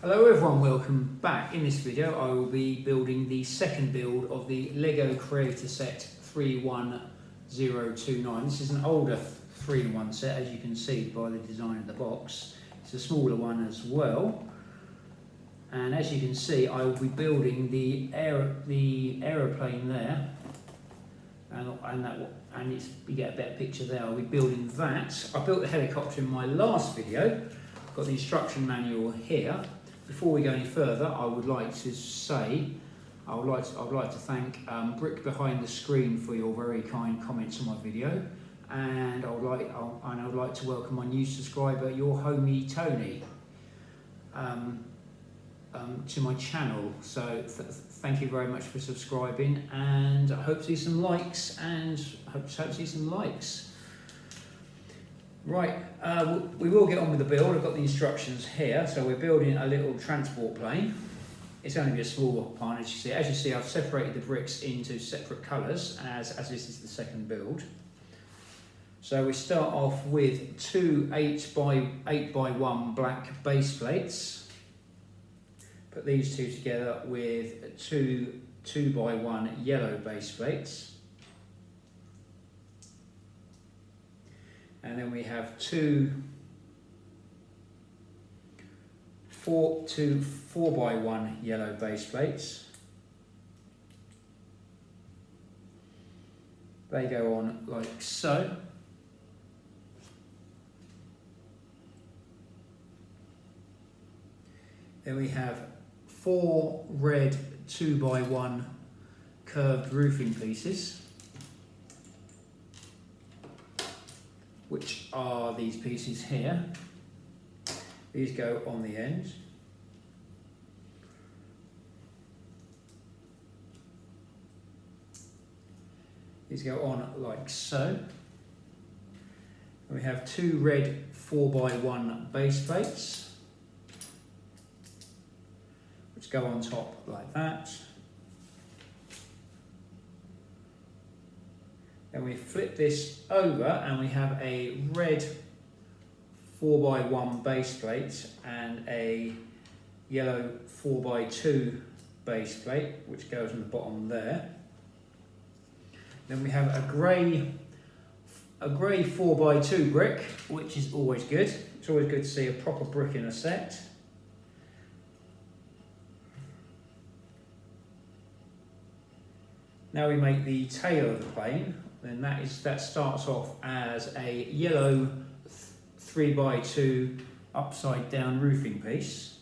Hello everyone, welcome back. In this video I will be building the second build of the LEGO Creator Set 31029. This is an older 3-in-1 set, as you can see by the design of the box. It's a smaller one as well. And as you can see, I will be building the aeroplane there. And you get a better picture there. I'll be building that. I built the helicopter in my last video. I've got the instruction manual here. Before we go any further, I would like to say, I would like to thank Brick Behind the Screen for your very kind comments on my video, and I would like to welcome my new subscriber, Your Homie Tony, to my channel. So thank you very much for subscribing, and I hope to see some likes. Right, we will get on with the build. I've got the instructions here. So we're building a little transport plane. It's only a small part, as you see. As you see, I've separated the bricks into separate colours, as this is the second build. So we start off with two 8x1 black base plates. Put these two together with two 2x1 yellow base plates. And then we have two 4x1 yellow base plates. They go on like so. Then we have 4 red 2x1 curved roofing pieces, which are these pieces here. These go on the end. These go on like so. And we have 2 red 4x1 base plates, which go on top like that. Then we flip this over and we have a red 4x1 base plate and a yellow 4x2 base plate, which goes on the bottom there. Then we have a grey 4x2 brick, which is always good. It's always good to see a proper brick in a set. Now we make the tail of the plane. Then that starts off as a yellow 3x2 upside down roofing piece,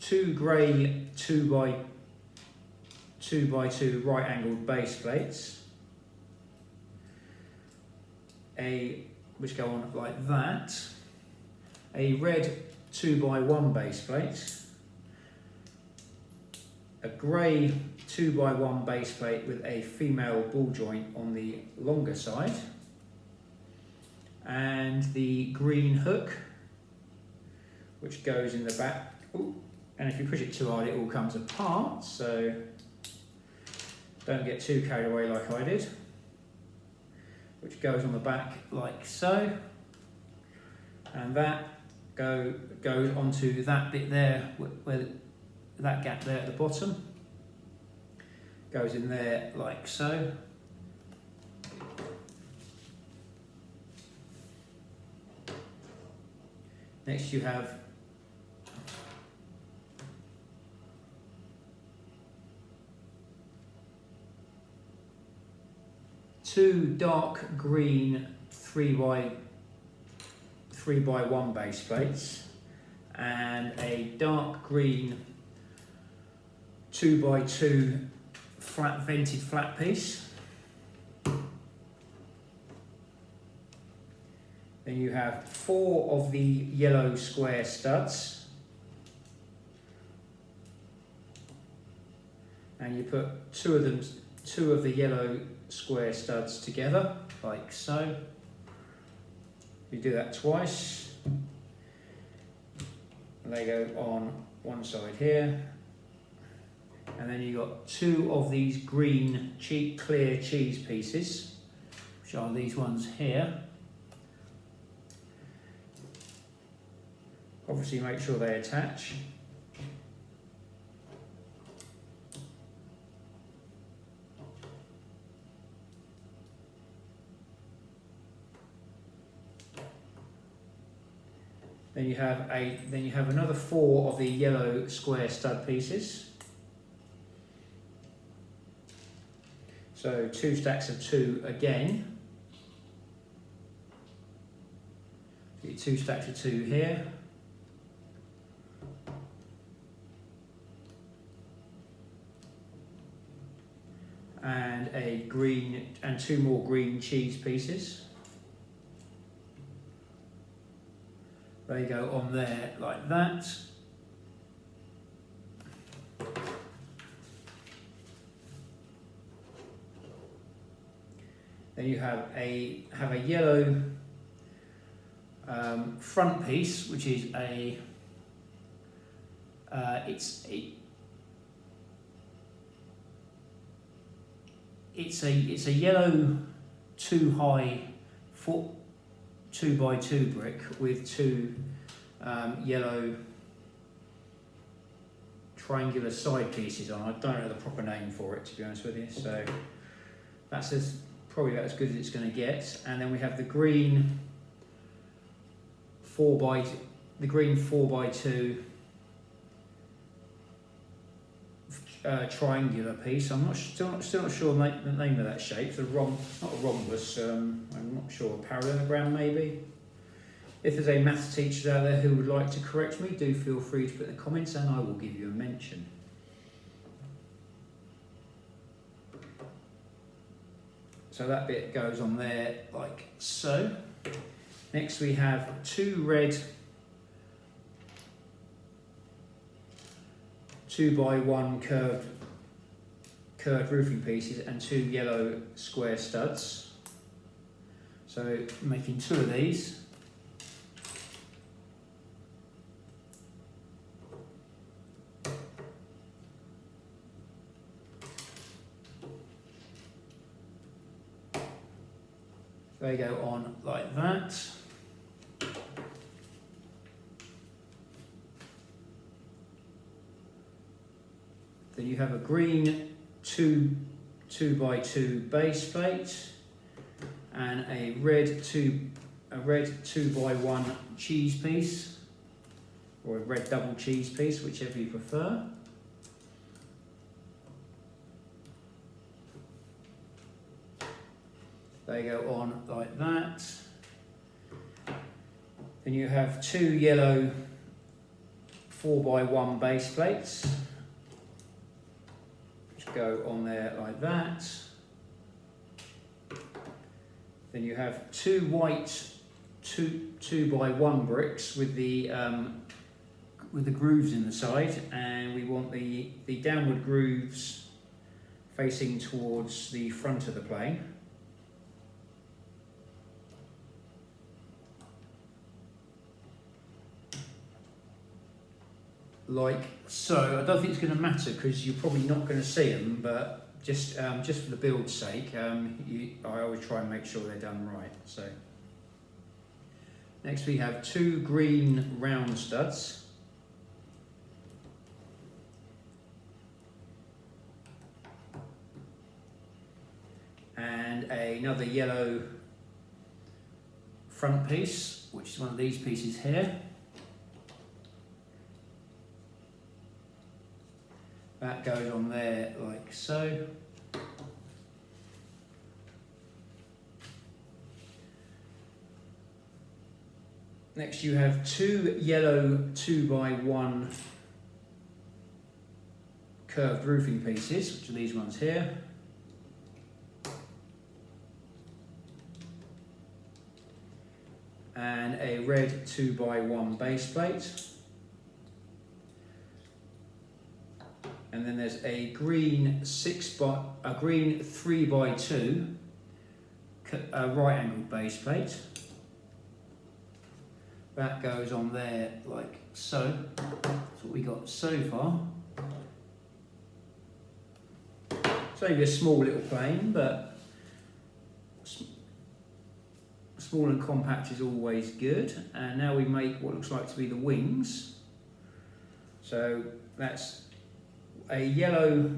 2 grey 2x2 right angled base plates, which go on like that, a red 2x1 base plate, a grey 2x1 base plate with a female ball joint on the longer side, and the green hook, which goes in the back. Ooh, and if you push it too hard, it all comes apart, so don't get too carried away like I did. Which goes on the back like so, and that goes onto that bit there, where that gap there at the bottom goes in there like so. Next you have two dark green 3x1 base plates and a dark green 2x2 vented flat piece. Then you have 4 of the yellow square studs, and you put two of the yellow square studs together like so. You do that twice, and they go on one side here. And then you've got 2 of these green clear cheese pieces, which are these ones here. Obviously make sure they attach. Then you have another 4 of the yellow square stud pieces. So 2 stacks of 2 again. Get 2 stacks of 2 here. And a green and 2 more green cheese pieces. They go on there like that. Then you have a yellow front piece, which is it's a yellow 2-high 2x2 brick with 2 yellow triangular side pieces on. I don't know the proper name for it, to be honest with you. So that's probably about as good as it's going to get. And then we have the green 4x2 triangular piece. I'm still not sure the name of that shape. It's not a rhombus. I'm not sure. A parallelogram maybe. If there's a maths teacher out there who would like to correct me, do feel free to put in the comments and I will give you a mention. So that bit goes on there like so. Next we have 2 red 2x1 curved roofing pieces and 2 yellow square studs. So making 2 of these. They go on like that. Then you have a green 2x2 base plate and a red 2x1 cheese piece, or a red double cheese piece, whichever you prefer. They go on like that. Then you have 2 yellow 4x1 base plates, which go on there like that. Then you have 2 white 2x1 bricks with the grooves in the side, and we want the downward grooves facing towards the front of the plane. Like so. I don't think it's going to matter because you're probably not going to see them, but just for the build's sake, I always try and make sure they're done right. So next we have 2 green round studs, and another yellow front piece, which is one of these pieces here. That goes on there like so. Next you have 2 yellow 2x1 curved roofing pieces, which are these ones here. And a red 2x1 base plate. And then there's a green 3x2 right angled base plate. That goes on there like so. That's what we got so far. It's only a small little plane, but it's Small and compact is always good. And now we make what looks like to be the wings. So that's a yellow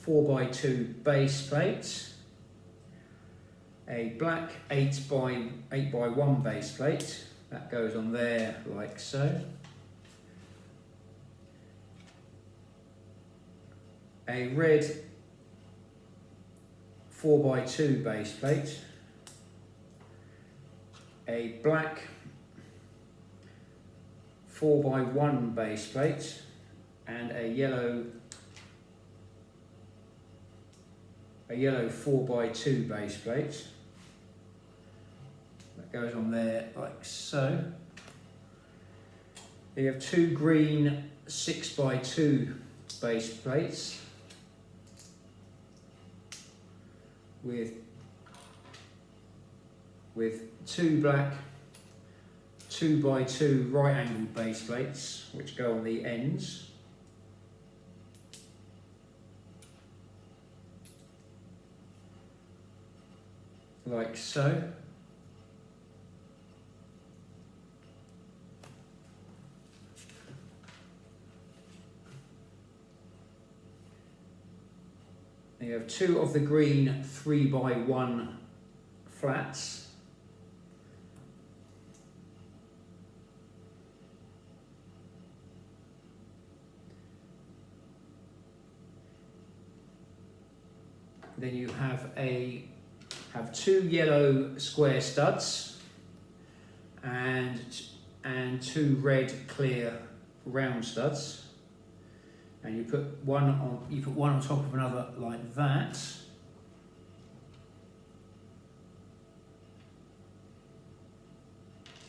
4x2 base plate, a black 8x1 base plate, that goes on there like so, a red 4x2 base plate, a black 4x1 base plate, and a yellow 4x2 base plate. That goes on there like so. You have two green 6x2 base plates with two black 2x2 right angled base plates which go on the ends. Like so. You have two of the green 3x1 flats. Then you have two yellow square studs and two red clear round studs, and you put one on top of another like that.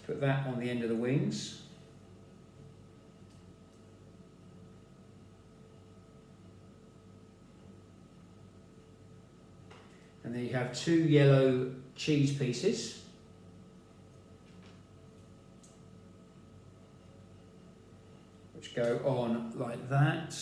Put that on the end of the wings. And then you have two yellow cheese pieces. Which go on like that.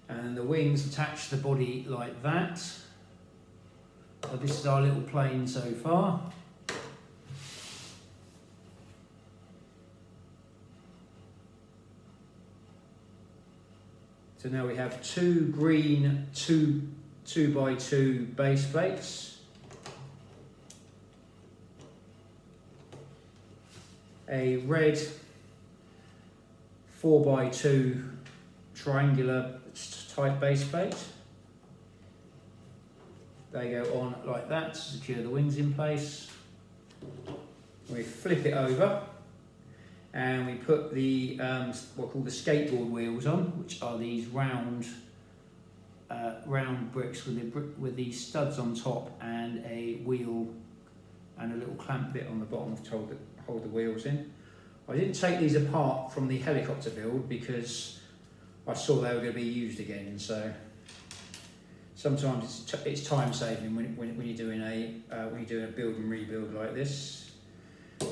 And the wings attach to the body like that. So this is our little plane so far. So now we have two green 2x2 base plates, a red 4x2 triangular type base plate. They go on like that to secure the wings in place. We flip it over and we put the what are called the skateboard wheels on, which are these round bricks with these studs on top and a wheel and a little clamp bit on the bottom to hold the wheels in. I didn't take these apart from the helicopter build because I saw they were going to be used again, so sometimes it's time saving when you're doing a build and rebuild like this.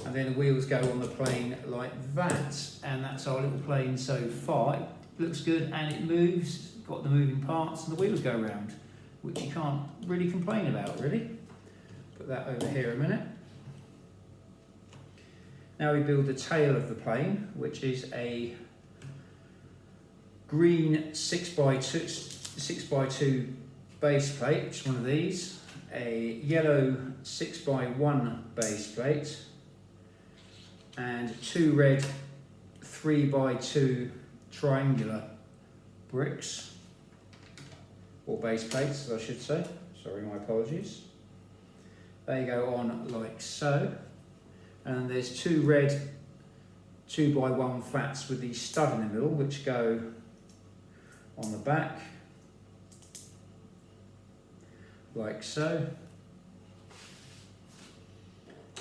And then the wheels go on the plane like that, and that's our little plane so far. It looks good and it moves, it's got the moving parts and the wheels go around, which you can't really complain about really. Put that over here a minute. Now we build the tail of the plane, which is a green 6x2 base plate, which is one of these, a yellow 6x1 base plate, and two red 3x2 triangular bricks, or base plates as I should say, sorry, my apologies. They go on like so, and there's two red 2x1 flats with the stud in the middle which go on the back like so,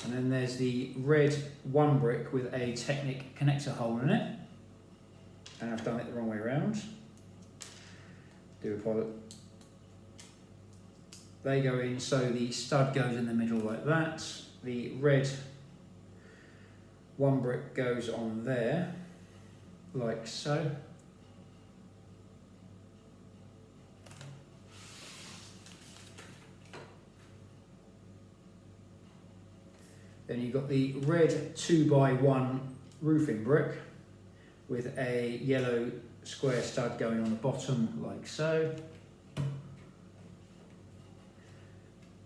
and then there's the red 1 brick with a Technic connector hole in it, and I've done it the wrong way around. Do apologize. they go in, so the stud goes in the middle like that. The red one brick goes on there, like so. Then you've got the red 2x1 roofing brick with a yellow square stud going on the bottom, like so.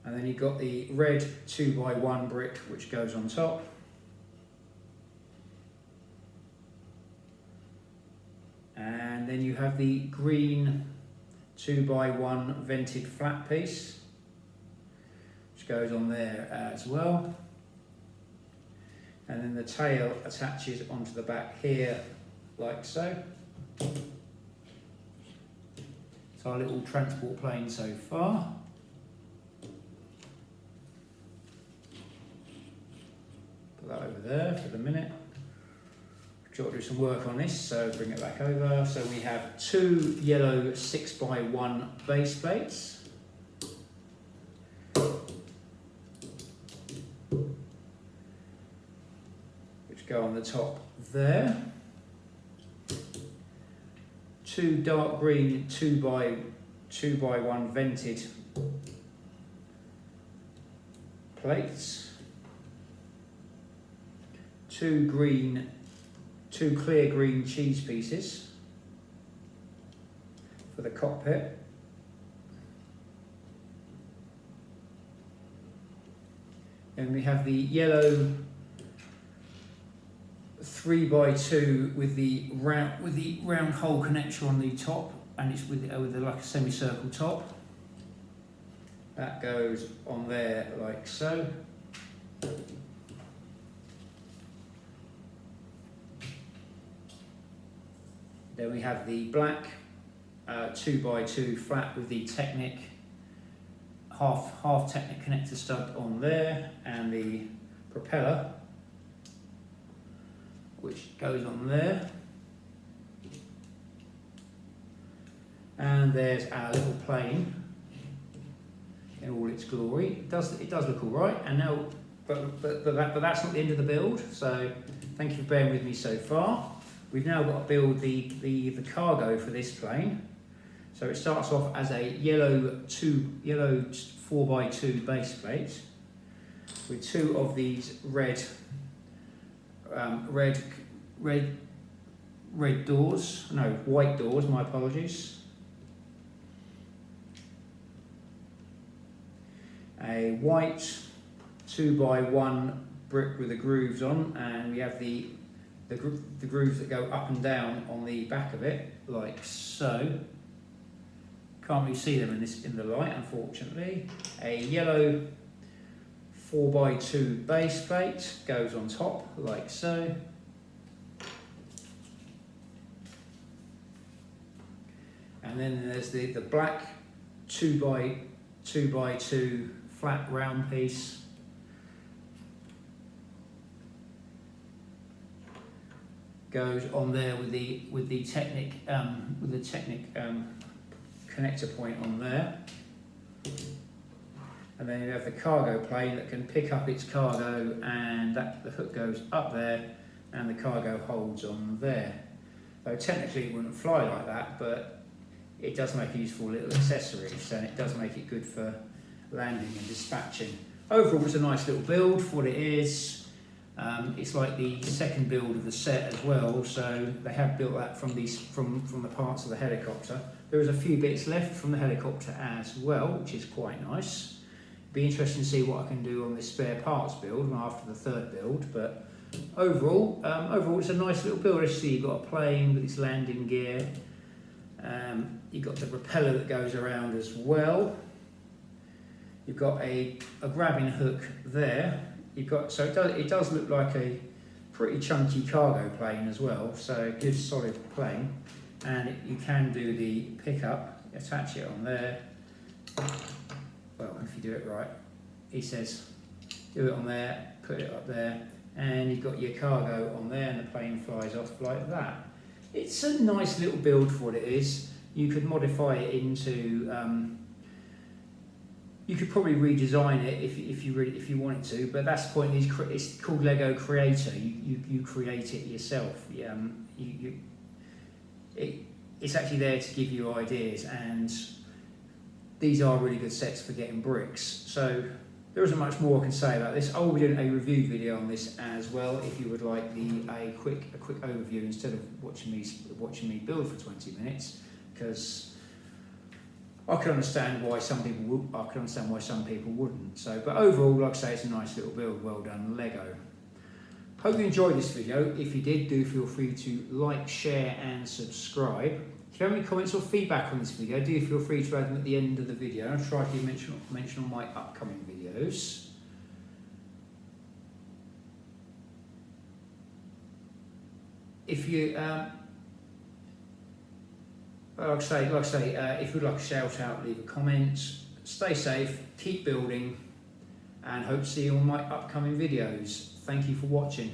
And then you've got the red 2x1 brick which goes on top. And then you have the green 2x1 vented flat piece which goes on there as well. And then the tail attaches onto the back here, like so. It's our little transport plane so far. Put that over there for the minute. I've got to do some work on this, so bring it back over. So we have 2 yellow 6x1 base plates. Go on the top there. 2 dark green 2x1 vented plates. 2 clear green cheese pieces for the cockpit. And we have the yellow 3x2 with the round hole connector on the top, and it's with like a semicircle top. That goes on there like so. Then we have the black 2x2 flat with the Technic half Technic connector stud on there, and the propeller which goes on there. And there's our little plane in all its glory. It does look all right. And now, but that's not the end of the build. So thank you for bearing with me so far. We've now got to build the cargo for this plane. So it starts off as a yellow 4x2 base plate with 2 of these red doors, no, white doors, my apologies. A white 2x1 brick with the grooves on, and we have the grooves that go up and down on the back of it, like so. Can't really see them in the light, unfortunately. A yellow 4x2 base plate goes on top, like so. And then there's the black 2x2 flat round piece. Goes on there with the Technic connector point on there. And then you have the cargo plane that can pick up its cargo, and the hook goes up there and the cargo holds on there. Though technically it wouldn't fly like that, but it does make a useful little accessory, so it does make it good for landing and dispatching. Overall it's a nice little build for what it is. It's like the second build of the set as well, so they have built that from the parts of the helicopter. There is a few bits left from the helicopter as well, which is quite nice. Be interesting to see what I can do on this spare parts build after the third build, but overall it's a nice little build. As you see, you've got a plane with its landing gear. You've got the propeller that goes around as well. You've got a grabbing hook there. So it does look like a pretty chunky cargo plane as well. So a good solid plane, and you can do the pickup, attach it on there. Well, if you do it right, he says, do it on there, put it up there, and you've got your cargo on there, and the plane flies off like that. It's a nice little build for what it is. You could modify it into You could probably redesign it if you wanted to, but that's the point. It's called Lego Creator. You create it yourself. It's actually there to give you ideas, and these are really good sets for getting bricks. So there isn't much more I can say about this. I will be doing a review video on this as well if you would like a quick overview instead of watching me build for 20 minutes, because I can understand why some people would. I can understand why some people wouldn't. So, but overall, like I say, it's a nice little build. Well done, Lego. Hope you enjoyed this video. If you did, do feel free to like, share, and subscribe. If you have any comments or feedback on this video, do feel free to add them at the end of the video. I'll try to mention on my upcoming videos. If you like I say, if you'd like a shout out, leave a comment. Stay safe, keep building, and hope to see you on my upcoming videos. Thank you for watching.